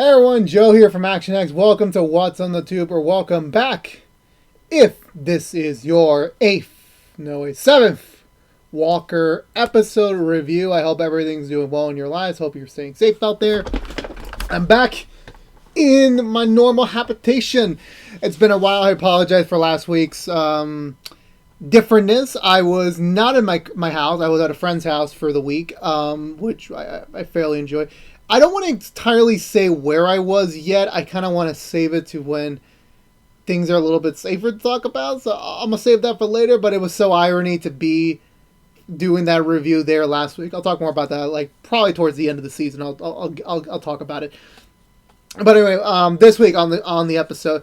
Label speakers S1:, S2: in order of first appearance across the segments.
S1: Hey everyone, Joe here from ActionX. Welcome to What's on the Tube, or welcome back if this is your seventh Walker episode review. I hope everything's doing well in your lives. Hope you're staying safe out there. I'm back in my normal habitation. It's been a while. I apologize for last week's differentness. I was not in my house. I was at a friend's house for the week, which I fairly enjoyed. I don't want to entirely say where I was yet. I kind of want to save it to when things are a little bit safer to talk about. So I'm going to save that for later, but it was so irony to be doing that review there last week. I'll talk more about that, like, probably towards the end of the season. I'll talk about it. But anyway, this week on the episode,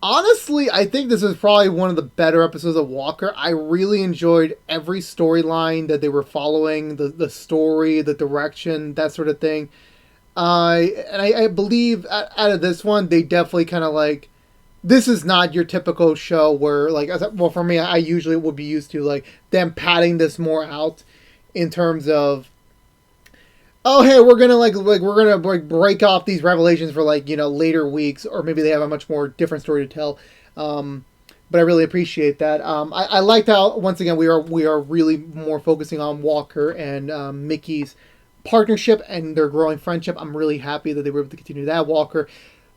S1: honestly, I think this is probably one of the better episodes of Walker. I really enjoyed every storyline that they were following, the story, the direction, that sort of thing. I believe out of this one, they definitely kind of like, this is not your typical show where, like, well, for me, I usually would be used to, like, them padding this more out in terms of, oh, hey, we're gonna break off these revelations for, like, you know, later weeks, or maybe they have a much more different story to tell. But I really appreciate that. I liked how, once again, we are really more focusing on Walker and Mickey's partnership and their growing friendship. I'm really happy that they were able to continue that. Walker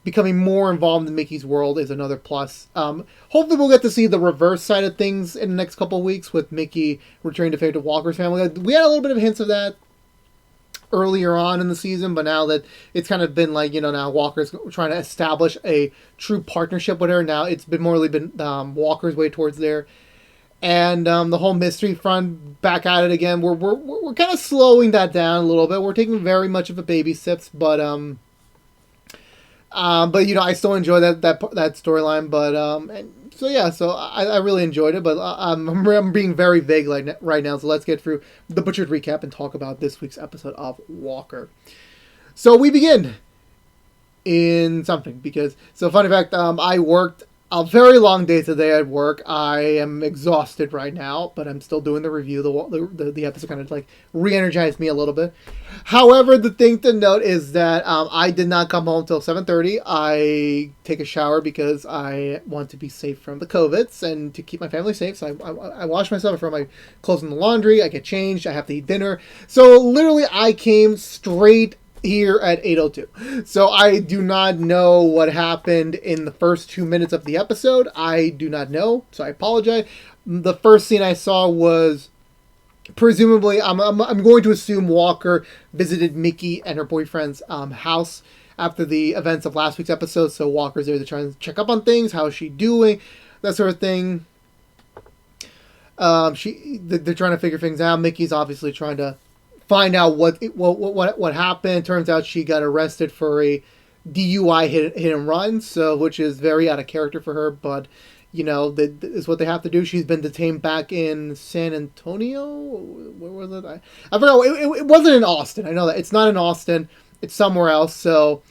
S1: becoming more involved in Mickey's world is another plus. Hopefully we'll get to see the reverse side of things in the next couple of weeks with Mickey returning to favor to Walker's family. We had a little bit of hints of that earlier on in the season, but now that it's kind of been like, you know, now Walker's trying to establish a true partnership with her. Now it's been Walker's way towards there, and the whole mystery front back at it again. We're kind of slowing that down a little bit. We're taking very much of a baby steps, but you know, I still enjoy that storyline. So I really enjoyed it, but I'm being very vague right now. So let's get through the butchered recap and talk about this week's episode of Walker. So we begin in something funny fact, I worked a very long day today at work. I am exhausted right now, but I'm still doing the review. The episode kind of like re-energized me a little bit. However, the thing to note is that I did not come home till 7:30. I take a shower because I want to be safe from the COVIDs and to keep my family safe. So I wash myself, I throw my clothes in the laundry, I get changed, I have to eat dinner. So literally I came straight here at 8:02. So I do not know what happened in the first 2 minutes of the episode. I do not know, so I apologize. The first scene I saw was presumably, I'm going to assume Walker visited Mickey and her boyfriend's house after the events of last week's episode. So Walker's there to try and check up on things. How is she doing? That sort of thing. They're trying to figure things out. Mickey's obviously trying to find out what happened. Turns out she got arrested for a DUI hit and run, so which is very out of character for her, but you know, that is what they have to do. She's been detained back in San Antonio. Where was it? I forgot. It wasn't in Austin. I know that it's not in Austin. It's somewhere else. So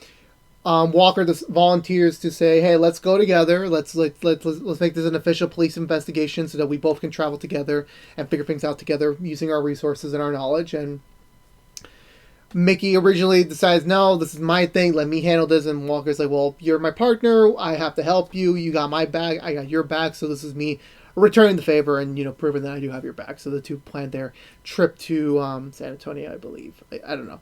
S1: Walker volunteers to say, "Hey, let's go together. Let's make this an official police investigation so that we both can travel together and figure things out together using our resources and our knowledge." And Mickey originally decides, "No, this is my thing. Let me handle this." And Walker's like, "Well, you're my partner. I have to help you. You got my back. I got your back. So this is me returning the favor and, you know, proving that I do have your back." So the two planned their trip to San Antonio, I believe. I don't know.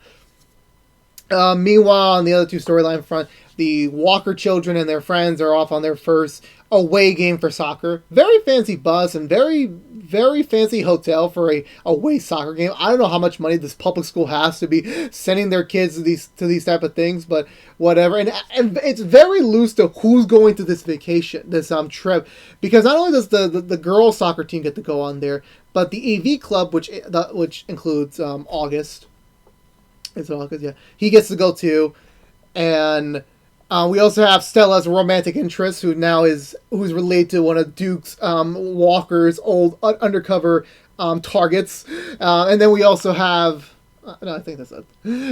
S1: Meanwhile, on the other two storyline front, the Walker children and their friends are off on their first away game for soccer. Very fancy bus and very, very fancy hotel for a away soccer game. I don't know how much money this public school has to be sending their kids to these type of things, but whatever. And it's very loose to who's going to this vacation, this trip, because not only does the girls soccer team get to go on there, but the AV club, which includes August. It's August, yeah. He gets to go too, and we also have Stella's romantic interest, who's related to one of Duke's Walker's old undercover targets, and then we also have. No, I think that's it.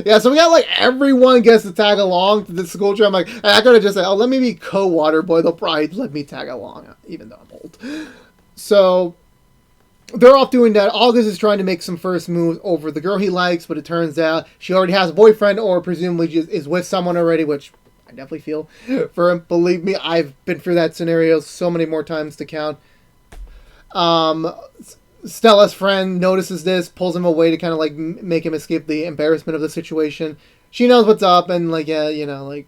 S1: Yeah, so we got like everyone gets to tag along to the school trip. I'm like, I gotta just say, let me be co-water boy. They'll probably let me tag along, even though I'm old. So they're off doing that. August is trying to make some first moves over the girl he likes, but it turns out she already has a boyfriend or presumably is with someone already, which I definitely feel for him. Believe me, I've been through that scenario so many more times to count. Stella's friend notices this, pulls him away to kind of like make him escape the embarrassment of the situation. She knows what's up, and like, yeah, you know, like,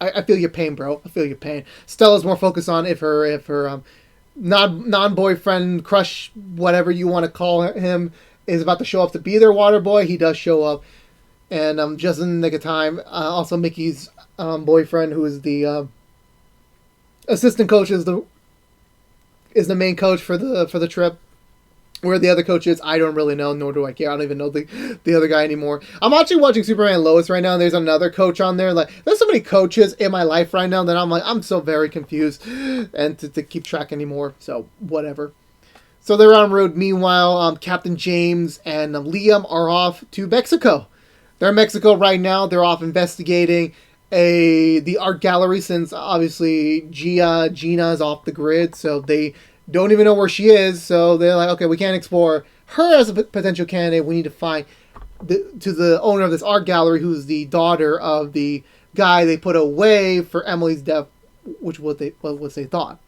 S1: I feel your pain, bro. I feel your pain. Stella's more focused on if her non-boyfriend, crush, whatever you want to call him, is about to show up to be their water boy. He does show up, and just in the nick of time. Also, Mickey's boyfriend, who is the assistant coach, is the main coach for the trip. Where the other coach is, I don't really know, nor do I care. I don't even know the other guy anymore. I'm actually watching Superman and Lois right now, and there's another coach on there. Like, there's so many coaches in my life right now that I'm like, I'm so very confused and to keep track anymore. So, whatever. So, they're en route. Meanwhile, Captain James and Liam are off to Mexico. They're in Mexico right now. They're off investigating the art gallery since, obviously, Gina is off the grid, so they don't even know where she is, so they're like, okay, we can't explore her as a potential candidate. We need to find the owner of this art gallery, who's the daughter of the guy they put away for Emily's death, which was what they thought.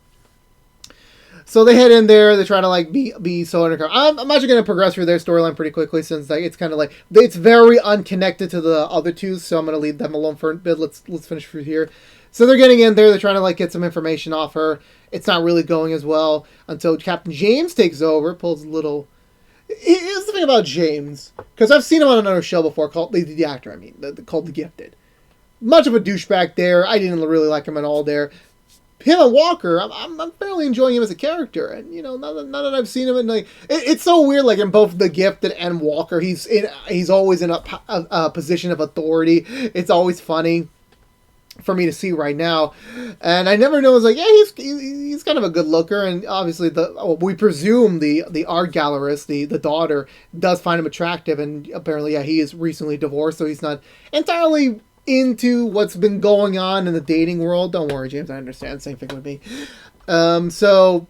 S1: So they head in there. They try to like be so undercover. I'm actually going to progress through their storyline pretty quickly since like it's kind of like it's very unconnected to the other two. So I'm going to leave them alone for a bit. Let's finish through here. So they're getting in there. They're trying to like get some information off her. It's not really going as well until Captain James takes over, pulls a little. Here's the thing about James, because I've seen him on another show before called the actor. I mean, called The Gifted. Much of a douchebag there. I didn't really like him at all there. Him and Walker, I'm fairly enjoying him as a character, and you know, now that I've seen him, and like, it's so weird. Like in both The Gifted and Walker, he's always in a position of authority. It's always funny for me to see right now, and I never know. It's like, yeah, he's kind of a good looker, and obviously we presume the art gallerist, the daughter, does find him attractive, and apparently, yeah, he is recently divorced, so he's not entirely into what's been going on in the dating world. Don't worry, James, I understand. Same thing with me. So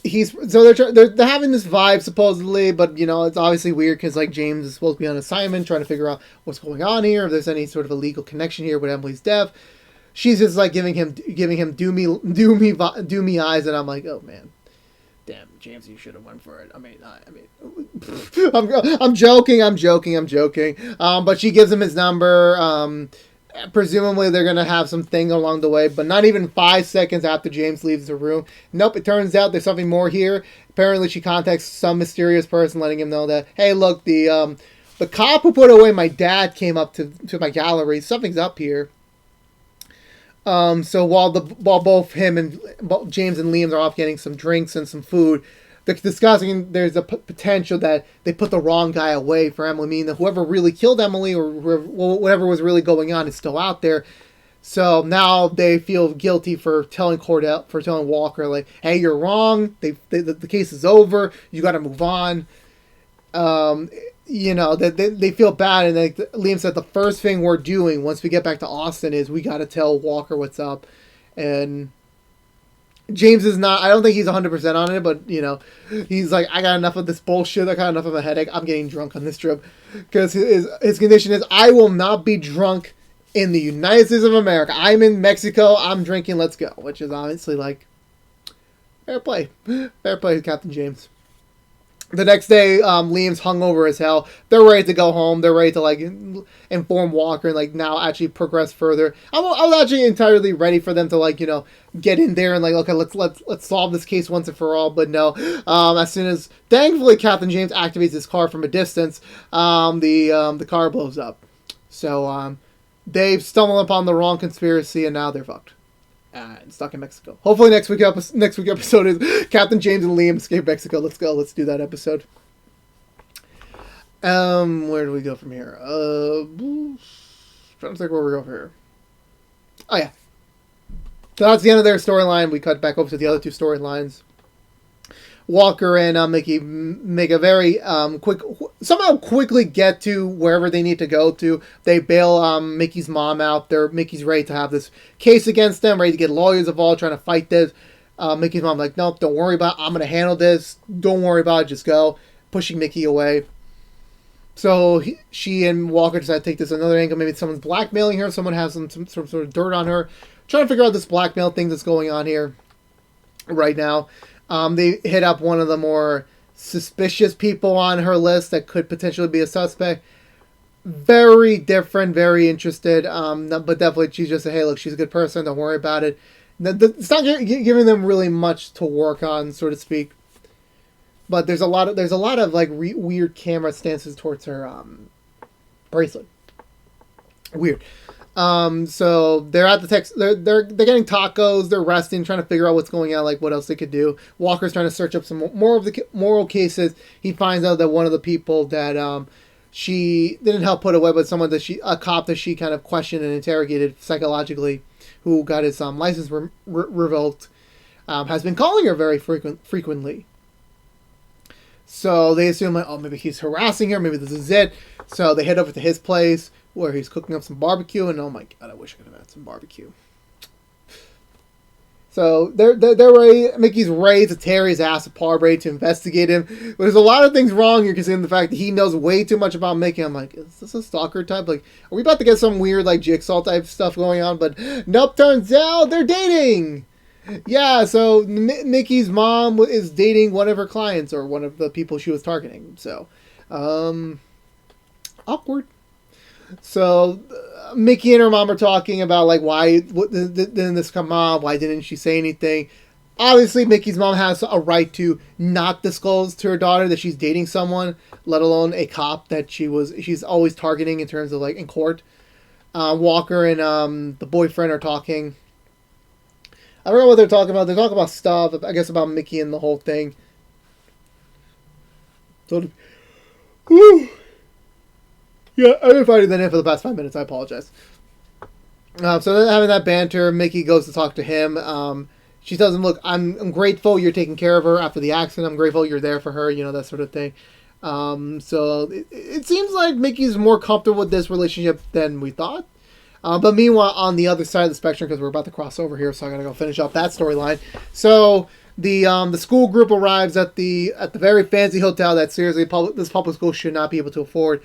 S1: they're having this vibe supposedly, but you know it's obviously weird because like James is supposed to be on assignment trying to figure out what's going on here, if there's any sort of a legal connection here with Emily's death. She's just like giving him do me eyes, and I'm like, oh man, damn, James, you should have went for it. I mean, I'm joking. But she gives him his number. Presumably they're going to have some thing along the way, but not even 5 seconds after James leaves the room. Nope, it turns out there's something more here. Apparently she contacts some mysterious person letting him know that, hey, look, the cop who put away my dad came up to my gallery. Something's up here. So while both him and James and Liam are off getting some drinks and some food, they're discussing there's a potential that they put the wrong guy away for Emily, meaning that whoever really killed Emily or whatever was really going on is still out there. So now they feel guilty for telling Walker, like, hey, you're wrong. The case is over. You got to move on. You know, they feel bad, and Liam said the first thing we're doing once we get back to Austin is we got to tell Walker what's up. And James is not, I don't think he's 100% on it, but, you know, he's like, I got enough of this bullshit, I got enough of a headache, I'm getting drunk on this trip. Because his condition is, I will not be drunk in the United States of America. I'm in Mexico, I'm drinking, let's go. Which is obviously like, fair play, Captain James. The next day, Liam's hungover as hell. They're ready to go home. They're ready to like inform Walker and like now actually progress further. I was actually entirely ready for them to like, you know, get in there and like, okay, let's solve this case once and for all. But no, as soon as thankfully Captain James activates his car from a distance, the car blows up. So they've stumbled upon the wrong conspiracy and now they're fucked. And stuck in Mexico. Hopefully next week episode is Captain James and Liam escape Mexico. Let's go. Let's do that episode. Where do we go from here? Trying to think where we go from here. Oh yeah. So that's the end of their storyline. We cut back over to the other two storylines. Walker and Mickey make a very quickly get to wherever they need to go to. They bail Mickey's mom out. Mickey's ready to have this case against them, ready to get lawyers involved, trying to fight this. Mickey's mom like, nope, don't worry about it. I'm gonna handle this. Don't worry about it. Just go, pushing Mickey away. So she and Walker decide to take this another angle. Maybe someone's blackmailing her. Someone has some sort of dirt on her. Trying to figure out this blackmail thing that's going on here right now. They hit up one of the more suspicious people on her list that could potentially be a suspect. Very different, very interested. But definitely, she's just hey, look, she's a good person. Don't worry about it. It's not giving them really much to work on, so to speak. But there's a lot of like weird camera stances towards her bracelet. Weird. So they're at the they're getting tacos, they're resting, trying to figure out what's going on, like what else they could do. Walker's trying to search up some more of the moral cases. He finds out that one of the people that she didn't help put away, but someone that a cop that she kind of questioned and interrogated psychologically, who got his license revoked, has been calling her very frequently. So they assume like, oh, maybe he's harassing her, maybe this is it. So they head over to his place where he's cooking up some barbecue, and oh my god, I wish I could have had some barbecue. So they're ready. Mickey's ready to tear his ass apart, ready to investigate him. But there's a lot of things wrong here, considering the fact that he knows way too much about Mickey. I'm like, is this a stalker type? Like, are we about to get some weird like Jigsaw type stuff going on? But nope, turns out they're dating. Yeah, so Mickey's mom is dating one of her clients or one of the people she was targeting. So, awkward. So, Mickey and her mom are talking about, like, why didn't this come up? Why didn't she say anything? Obviously, Mickey's mom has a right to not disclose to her daughter that she's dating someone, let alone a cop that she's always targeting in terms of, like, in court. Walker and the boyfriend are talking. I don't know what they're talking about. They're talking about stuff, I guess, about Mickey and the whole thing. So, whew. Yeah, I've been fighting that in for the past 5 minutes. I apologize. So then having that banter, Mickey goes to talk to him. She tells him, look, I'm grateful you're taking care of her after the accident. I'm grateful you're there for her, that sort of thing. So it seems like Mickey's more comfortable with this relationship than we thought. But meanwhile, on the other side of the spectrum, because we're about to cross over here, so I gotta go finish up that storyline. So the school group arrives at the very fancy hotel that seriously this public school should not be able to afford.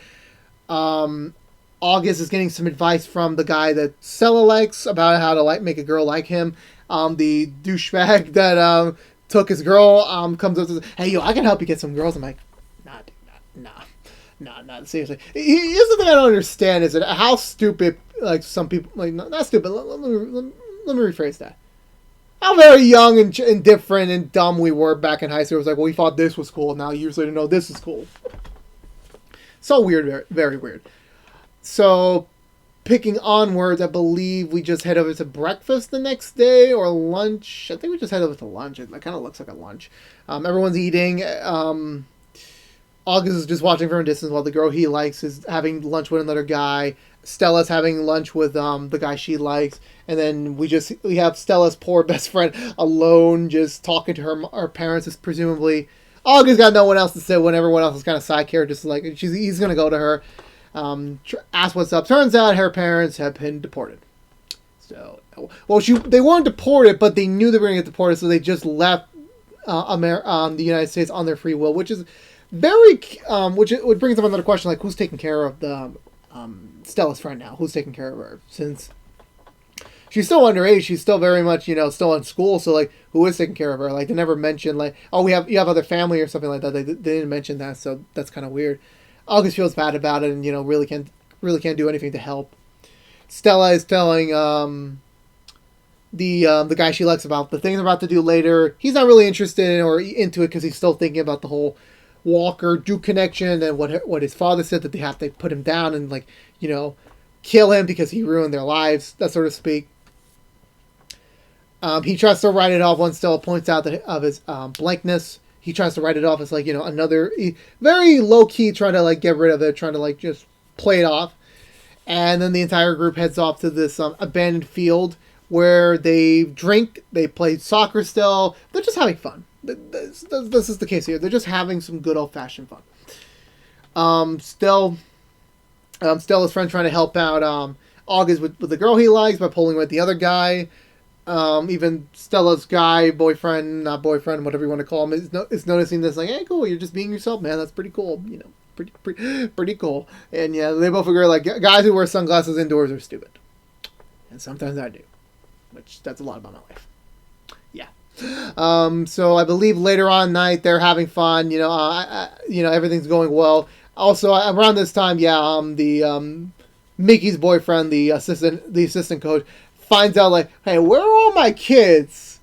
S1: August is getting some advice from the guy that Stella likes about how to make a girl like him. The douchebag that took his girl comes up to hey, yo, I can help you get some girls. I'm like, nah, dude, nah, seriously. Here's the thing I don't understand is that how stupid, like, some people, like, not stupid, let me rephrase that. How very young and different and dumb we were back in high school. It was like, well, we thought this was cool, now years later, no, this is cool. So weird, very, very weird. So, picking onwards, I believe we just head over to breakfast the next day, or lunch. I think we just head over to lunch. It kind of looks like a lunch. Everyone's eating. August is just watching from a distance while the girl he likes is having lunch with another guy. Stella's having lunch with the guy she likes. And then we have Stella's poor best friend alone, just talking to her parents, presumably. August got no one else to say when everyone else is kind of side characters. Like he's gonna go to her, ask what's up. Turns out her parents have been deported. So, well, they weren't deported, but they knew they were gonna get deported, so they just left the United States on their free will, which is very which brings up another question, like who's taking care of the Stella's friend now? Who's taking care of her since she's still underage? She's still very much still in school. So like, who is taking care of her? Like they never mentioned like, oh, you have other family or something like that. They didn't mention that, so that's kind of weird. August feels bad about it and really can't do anything to help. Stella is telling the guy she likes about the thing they're about to do later. He's not really interested in or into it because he's still thinking about the whole Walker Duke connection and what his father said, that they have to put him down and kill him because he ruined their lives, that sort of speak. He tries to write it off when Stella points out that of his blankness. He tries to write it off as another very low key, trying to get rid of it, trying to just play it off. And then the entire group heads off to this abandoned field where they drink, they play soccer still. They're just having fun. This is the case here. They're just having some good old-fashioned fun. Stella's friend trying to help out August with the girl he likes by pulling with the other guy. Even Stella's guy, boyfriend, not boyfriend, whatever you want to call him, is noticing this. Like, hey, cool, you're just being yourself, man. That's pretty cool. Pretty cool. And yeah, they both agree. Like, guys who wear sunglasses indoors are stupid. And sometimes I do, which that's a lot about my life. Yeah. So I believe later on night they're having fun. Everything's going well. Also around this time, the Mickey's boyfriend, the assistant coach, finds out like, hey, where are all my kids?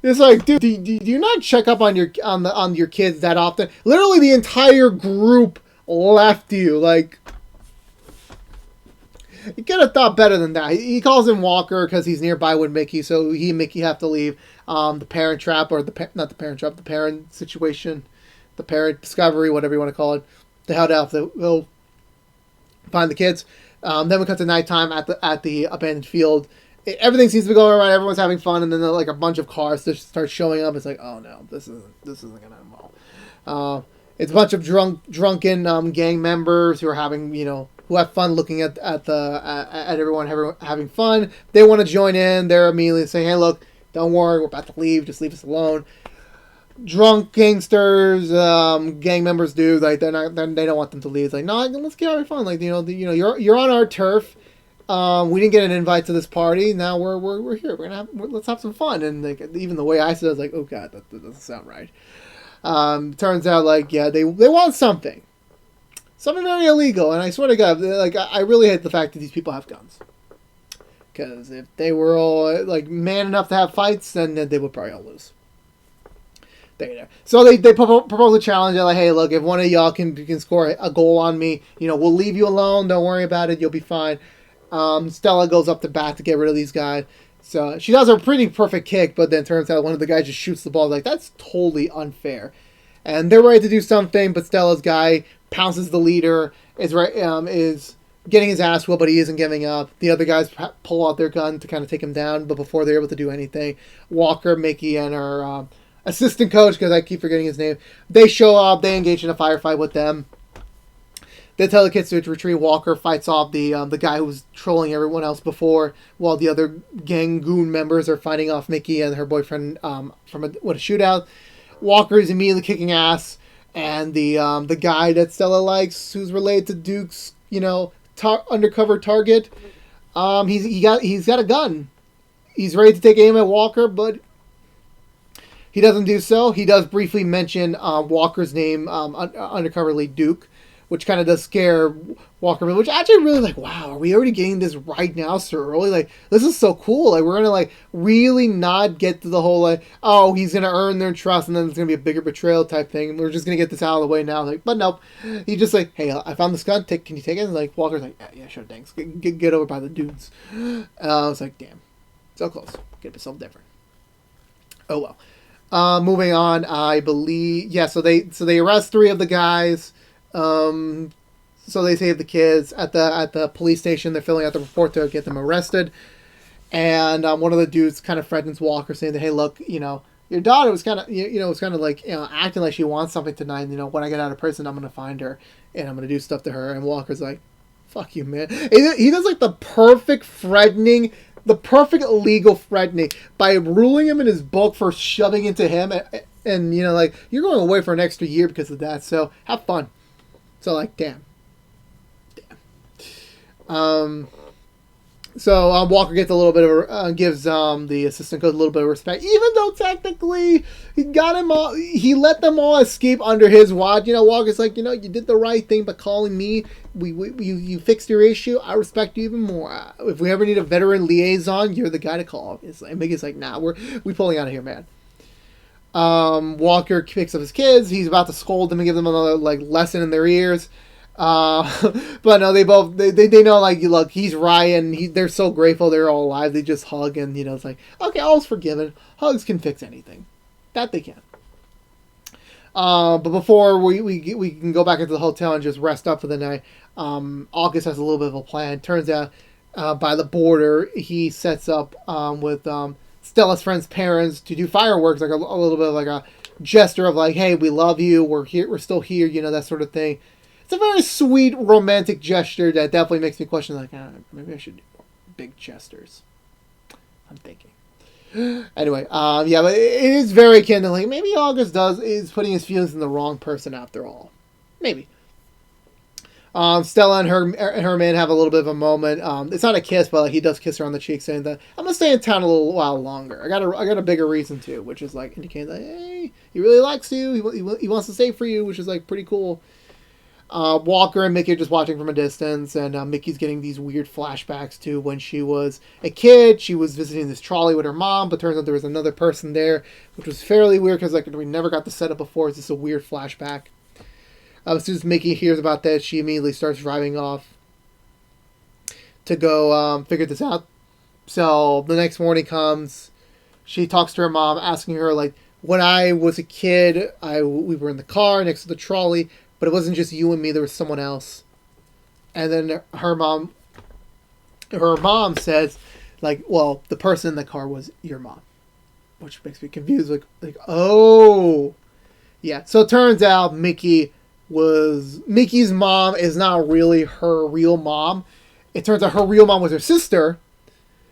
S1: It's like, dude, do you not check up on your kids that often? Literally, the entire group left you. Like, you could have thought better than that. He calls him Walker because he's nearby with Mickey, so he and Mickey have to leave. The parent trap, or not the parent trap, the parent situation, the parent discovery, whatever you want to call it. They head out. They'll find the kids. Then we cut to nighttime at the abandoned field. Everything seems to be going right. Everyone's having fun, and then like a bunch of cars just start showing up. It's like, oh no, this isn't gonna end well. It's a bunch of drunken gang members who are having who have fun looking at everyone having fun. They want to join in. They're immediately saying, hey, look, don't worry, we're about to leave. Just leave us alone. Drunk gangsters, gang members do they don't want them to leave. It's like, no, let's get having fun. Like you're on our turf. We didn't get an invite to this party. Now we're here. Let's have some fun. And like, even the way I said it, I was like, oh god, that doesn't sound right. Turns out like they want something very illegal. And I swear to God, like I really hate the fact that these people have guns. Because if they were all like man enough to have fights, then they would probably all lose. There. So they propose a challenge. They're like, hey, look, if one of y'all can score a goal on me, we'll leave you alone. Don't worry about it. You'll be fine. Stella goes up to bat to get rid of these guys. So she does a pretty perfect kick, but then turns out one of the guys just shoots the ball. Like, that's totally unfair. And they're ready to do something, but Stella's guy pounces the leader, is getting his ass whooped, but he isn't giving up. The other guys pull out their gun to kind of take him down, but before they're able to do anything, Walker, Mickey, and her assistant coach, because I keep forgetting his name, they show up. They engage in a firefight with them. They tell the kids to retreat. Walker fights off the guy who was trolling everyone else before, while the other gang goon members are fighting off Mickey and her boyfriend from a shootout. Walker is immediately kicking ass, and the guy that Stella likes, who's related to Duke's undercover target, he's got a gun. He's ready to take aim at Walker, but he doesn't do so. He does briefly mention Walker's name, undercover lead Duke, which kind of does scare Walker, which actually really like, wow, are we already getting this right now so early? Like, this is so cool. Like, we're going to like really not get to the whole like, oh, he's going to earn their trust and then it's going to be a bigger betrayal type thing. And we're just going to get this out of the way now. Like, but nope. He just like, hey, I found this gun. Can you take it? And like, Walker's like, yeah, sure, thanks. Get over by the dudes. I was like, damn, so close. Get myself different. Oh, well. Moving on, I believe, so they arrest 3 of the guys. So they save the kids at the police station. They're filling out the report to get them arrested. And one of the dudes kind of threatens Walker, saying that, hey, look, your daughter was kind of, was kind of like, acting like she wants something tonight. And, when I get out of prison, I'm going to find her and I'm going to do stuff to her. And Walker's like, fuck you, man. He does like the perfect threatening, the perfect illegal threatening by ruling him in his book for shoving into him. And like, you're going away for an extra year because of that. So have fun. So like, damn. So Walker gets a little bit of gives the assistant coach a little bit of respect, even though technically he got him all. He let them all escape under his watch. Walker's like, you did the right thing by calling me. You fixed your issue. I respect you even more. If we ever need a veteran liaison, you're the guy to call. And Mickey's like, nah, we pulling out of here, man. Walker picks up his kids. He's about to scold them and give them another like lesson in their ears. But no, they know, like, look, he's right, and they're so grateful they're all alive. They just hug, and it's like, okay, all's forgiven. Hugs can fix anything, that they can. But before we can go back into the hotel and just rest up for the night, August has a little bit of a plan. Turns out, by the border, he sets up with Stella's friend's parents to do fireworks, like a little bit of like a gesture of like, hey, we love you, we're here, we're still here, that sort of thing. It's a very sweet, romantic gesture that definitely makes me question, like, maybe I should do more big gestures. I'm thinking. Anyway, yeah, but it is very kindling. Like, maybe August is putting his feelings in the wrong person after all. Maybe. Stella and her man have a little bit of a moment. It's not a kiss, but like, he does kiss her on the cheek, saying that I'm gonna stay in town a little while longer. I got a bigger reason to, which is like indicating that hey, he really likes you. He wants to stay for you, which is like pretty cool. Walker and Mickey are just watching from a distance, and Mickey's getting these weird flashbacks to when she was a kid. She was visiting this trolley with her mom, but turns out there was another person there, which was fairly weird because like we never got the setup before. It's just a weird flashback. As soon as Mickey hears about that, she immediately starts driving off to go figure this out. So the next morning comes, she talks to her mom, asking her like, when I was a kid, we were in the car next to the trolley. But it wasn't just you and me, there was someone else. And then her mom says, like, well, the person in the car was your mom. Which makes me confused. Like, oh. Yeah, so it turns out Mickey's mom is not really her real mom. It turns out her real mom was her sister,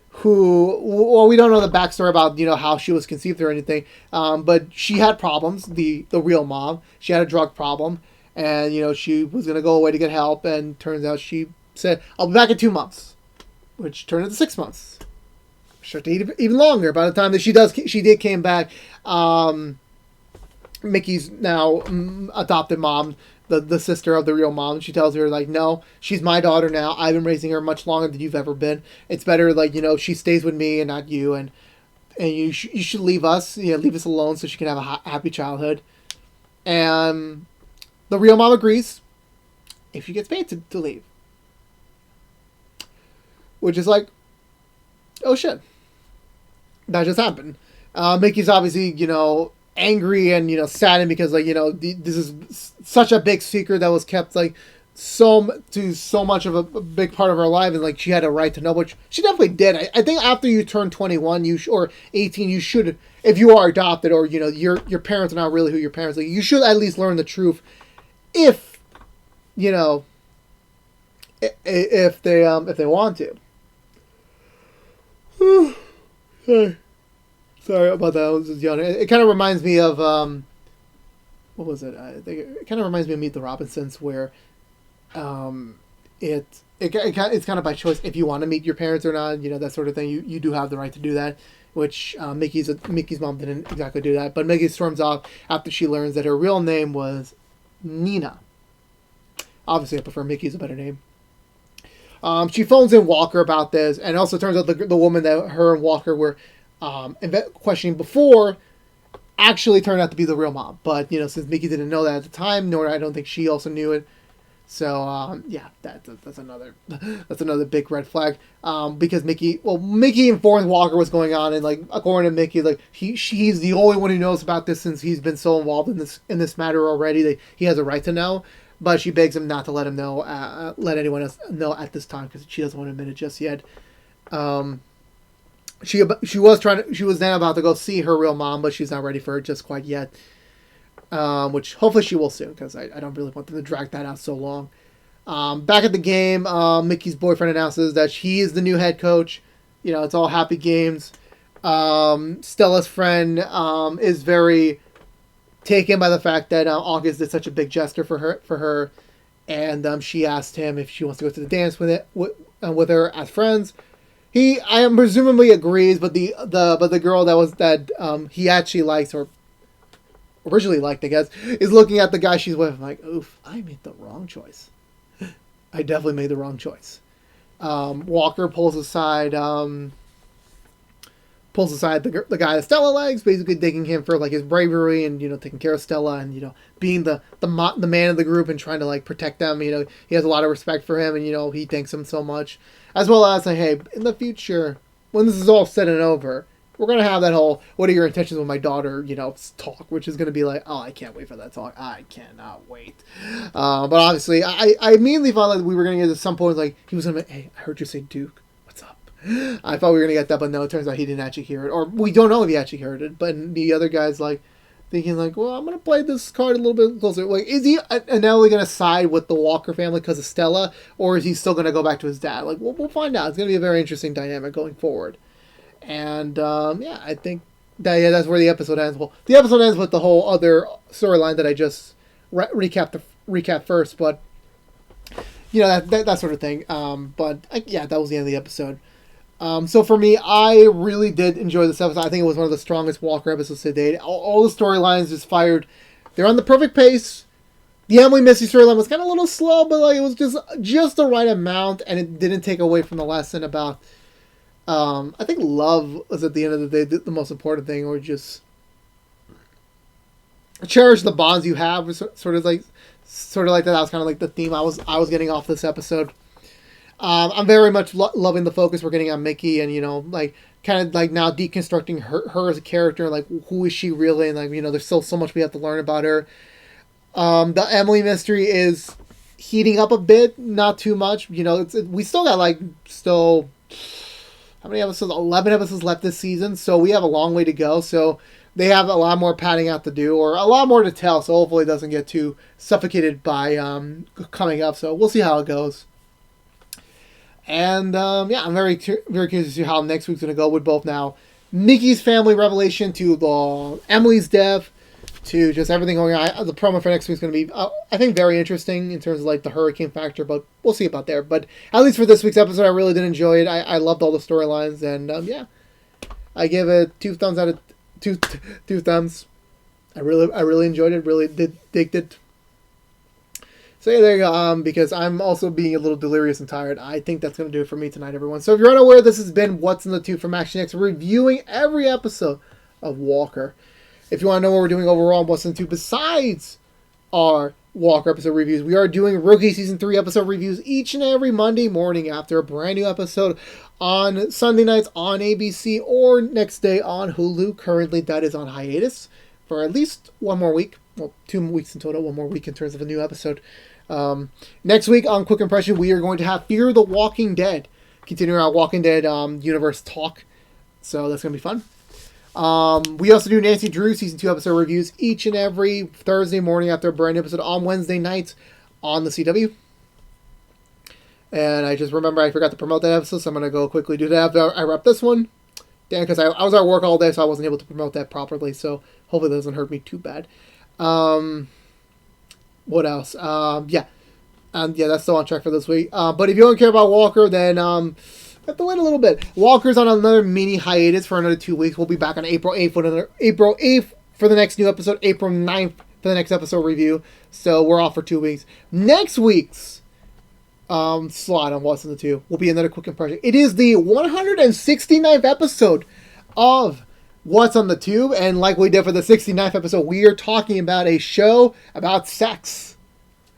S1: who, well, we don't know the backstory about, how she was conceived or anything. But she had problems, the real mom. She had a drug problem. And, she was going to go away to get help. And turns out she said, I'll be back in 2 months. Which turned into 6 months. Sure, even longer. By the time that she did came back, Mickey's now adopted mom, the sister of the real mom. She tells her, like, no, she's my daughter now. I've been raising her much longer than you've ever been. It's better, like, she stays with me and not you. And you should leave us, leave us alone so she can have a happy childhood. And the real mom agrees if she gets paid to leave. Which is like, oh shit. That just happened. Mickey's obviously, angry and, saddened because, like, this is such a big secret that was kept, like, so much of a big part of her life. And, like, she had a right to know, which she definitely did. I think after you turn 21 or 18, you should, if you are adopted or, your parents are not really who your parents are, you should at least learn the truth. If if they want to. Sorry about that. I was just yawning. It kind of reminds me of what was it? I think it kind of reminds me of Meet the Robinsons, where it's kind of by choice if you want to meet your parents or not. That sort of thing. You do have the right to do that. Which Mickey's mom didn't exactly do that, but Mickey storms off after she learns that her real name was Nina. Obviously, I prefer Mickey's a better name. She phones in Walker about this, and also turns out the woman that her and Walker were questioning before actually turned out to be the real mom. But, since Mickey didn't know that at the time, nor I don't think she also knew it. So, yeah, that's another big red flag. Because Mickey informed Walker what's going on, and, like, according to Mickey, like, he's the only one who knows about this since he's been so involved in this matter already that he has a right to know. But she begs him not to let him know, let anyone else know at this time because she doesn't want to admit it just yet. She was then about to go see her real mom, but she's not ready for it just quite yet. Which hopefully she will soon because I don't really want them to drag that out so long. Back at the game, Mickey's boyfriend announces that he is the new head coach. It's all happy games. Stella's friend is very taken by the fact that August did such a big gesture for her, and she asked him if she wants to go to the dance with with her as friends. I am presumably agrees, but the girl that he actually likes or originally liked, I guess, is looking at the guy she's with. I'm like, oof, I made the wrong choice. I definitely made the wrong choice. Walker pulls aside the guy that Stella likes, basically digging him for like his bravery and taking care of Stella and being the man of the group and trying to like protect them. He has a lot of respect for him and he thanks him so much, as well as like, hey, in the future when this is all said and over, we're gonna have that whole "what are your intentions with my daughter" talk, which is gonna be like, oh, I can't wait for that talk. I cannot wait. But obviously, I immediately thought like we were gonna get to some point like he was gonna be, hey, I heard you say Duke. I thought we were going to get that, but no, it turns out he didn't actually hear it. Or we don't know if he actually heard it, but the other guy's like thinking like, well, I'm going to play this card a little bit closer. Like, is he now going to side with the Walker family because of Stella, or is he still going to go back to his dad? Like, we'll find out. It's going to be a very interesting dynamic going forward. And yeah, I think that's where the episode ends. Well, the episode ends with the whole other storyline that I just recap first, but that sort of thing. Yeah, that was the end of the episode. So for me, I really did enjoy this episode. I think it was one of the strongest Walker episodes to date. All the storylines just fired. They're on the perfect pace. The Emily Misty storyline was kind of a little slow, but like it was just the right amount, and it didn't take away from the lesson about. I think love was at the end of the day the most important thing, or just cherish the bonds you have. Sort of like that. That was kind of like the theme I was getting off this episode. I'm very much loving the focus we're getting on Mickey, and like kind of like now deconstructing her as a character, like who is she really, and like there's still so much we have to learn about her. The Emily mystery is heating up a bit, not too much. We still got how many episodes? 11 episodes left this season, so we have a long way to go. So they have a lot more padding out to do, or a lot more to tell. So hopefully it doesn't get too suffocated by coming up. So we'll see how it goes. And yeah, I'm very very curious to see how next week's going to go with both now Mickey's family revelation to Emily's death to just everything going on. The promo for next week's going to be, I think, very interesting in terms of like the hurricane factor, but we'll see about there. But at least for this week's episode, I really did enjoy it. I loved all the storylines, and yeah, I give it 2 thumbs out of 2 thumbs. I really enjoyed it. Really did dig it. So yeah, there you go. Because I'm also being a little delirious and tired. I think that's going to do it for me tonight, everyone. So if you're unaware, this has been What's in the Tube from ActionX, reviewing every episode of Walker. If you want to know what we're doing overall on What's in the Tube besides our Walker episode reviews, we are doing Rookie Season 3 episode reviews each and every Monday morning after a brand new episode on Sunday nights on ABC or next day on Hulu. Currently, that is on hiatus for at least one more week. Well, 2 weeks in total, one more week in terms of a new episode. Next week on Quick Impression, we are going to have Fear the Walking Dead, continuing our Walking Dead universe talk. So that's going to be fun. We also do Nancy Drew Season 2 episode reviews each and every Thursday morning after a brand new episode on Wednesday nights on the CW. And I just remember I forgot to promote that episode, so I'm going to go quickly do that after I wrap this one. Damn, because I was at work all day, so I wasn't able to promote that properly, so hopefully that doesn't hurt me too bad. What else? Yeah, that's still on track for this week. But if you don't care about Walker, then have to wait a little bit. Walker's on another mini hiatus for another 2 weeks. We'll be back on April 8th for the next new episode, April 9th for the next episode review. So we're off for 2 weeks. Next week's slot on What's in the Tube will be another quick impression. It is the 169th episode of What's on the Tube, and like we did for the 69th episode, we are talking about a show about sex.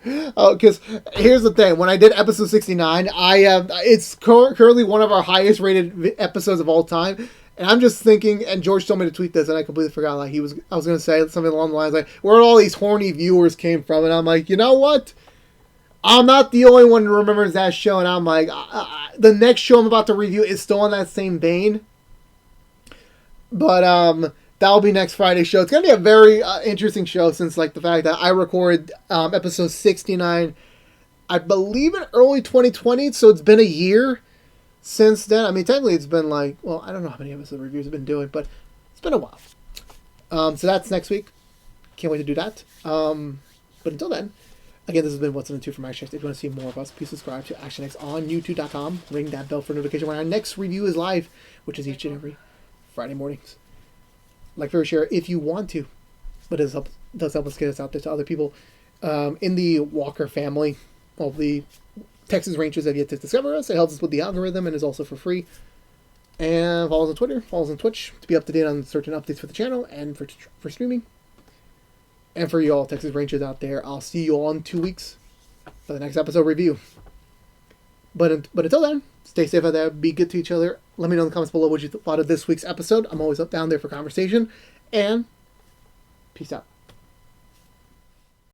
S1: Because here's the thing, when I did episode 69, it's currently one of our highest rated episodes of all time, and I'm just thinking, and George told me to tweet this, and I completely forgot, I was going to say something along the lines like, where all these horny viewers came from, and I'm like, you know what? I'm not the only one who remembers that show, and I'm like, the next show I'm about to review is still in that same vein. But that'll be next Friday's show. It's gonna be a very interesting show, since like the fact that I recorded episode 69, I believe in early 2020. So it's been a year since then. I mean, technically it's been like, well, I don't know how many episode reviews I've been doing, but it's been a while. So that's next week. Can't wait to do that. But until then, again, this has been What's in the Tube from ActionX. If you want to see more of us, please subscribe to ActionX on YouTube.com. Ring that bell for notification when our next review is live, which is each and every Friday mornings. Like, very share if you want to, but it does help us get us out there to other people in the Walker family. All the Texas Rangers have yet to discover us. It helps us with the algorithm and is also for free. And follow us on Twitter, follow us on Twitch to be up to date on certain updates for the channel and for streaming. And for you all Texas Rangers out there, I'll see you all in 2 weeks for the next episode review. But until then, stay safe out there. Be good to each other. Let me know in the comments below what you thought of this week's episode. I'm always up down there for conversation. And peace out.